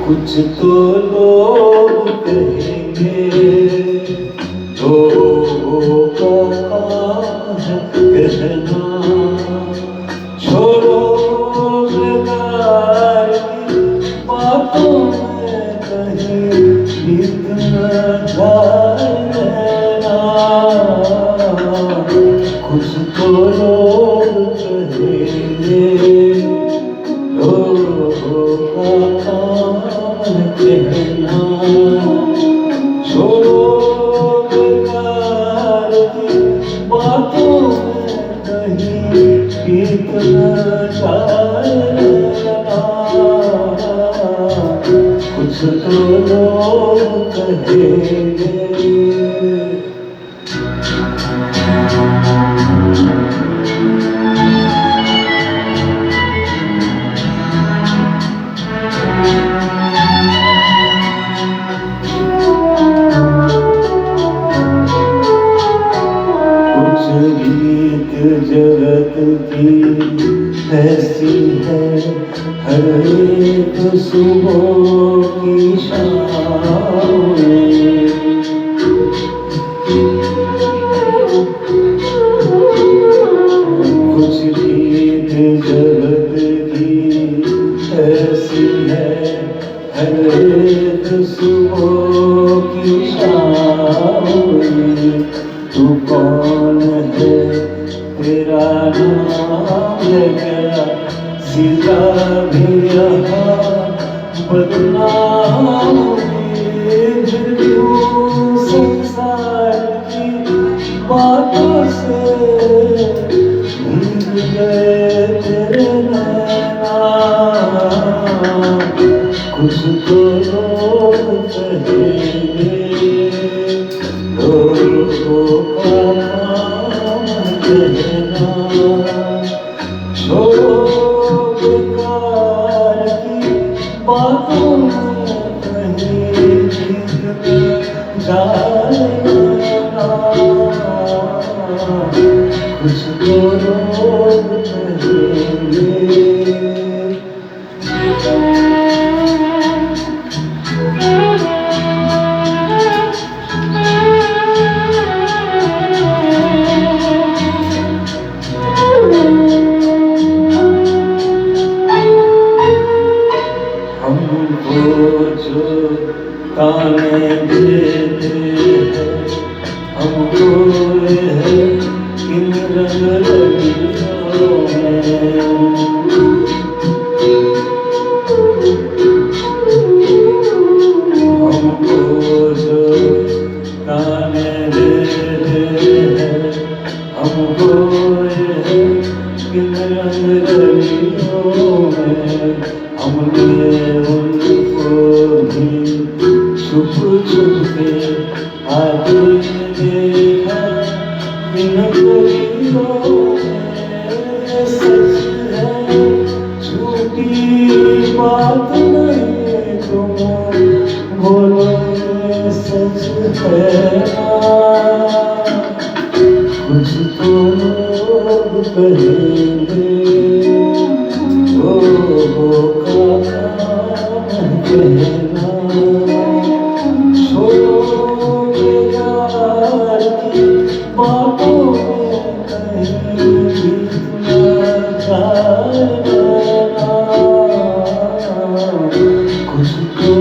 कुछ तो लोग कहेंगे, लोगों का काम है कहना। छोड़ो बेकार की बातों में कहीं बीत न जाए रहना। कुछ तो लोग कहेंगे, लोगों का काम कहना। छोड़ो बेकार की बातों में कहीं बीत न जाए रहना। कुछ तो लोग कहेंगे। रीत जगत की ऐसी है, हर एक सुबह की शाम में। कुछ रीत जगत की ऐसी है, हर एक सुबह की शाम में। तू कौन है, तेरा नाम है क्या, सीधा भी यहाँ बदनाम है। क्यों संसार की बातों से भूल गए तेरे नैना। कुछ तो लोग कहेंगे, लोगों का काम कहना। छोड़ो बेकार की बातों में कहीं बीत न जाए रहना। कुछ तो लोग कहेंगे। हमको जो ताने देते हैं, हमको है इन रंग रंगियों में। हमको जो ताने देते हैं, हमको है इन रंग रंगियों में। हमने उनको भी छुप छुप के आगे देखा इन गलियों में। सच है झूठी बात नहीं, तुम बोलो ये सच है ना। कुछ तो लोग कहेंगे, लोगों का काम कहना। छोड़ो बेकार की बातों में कहीं बीत न जाए रहना। कुछ तो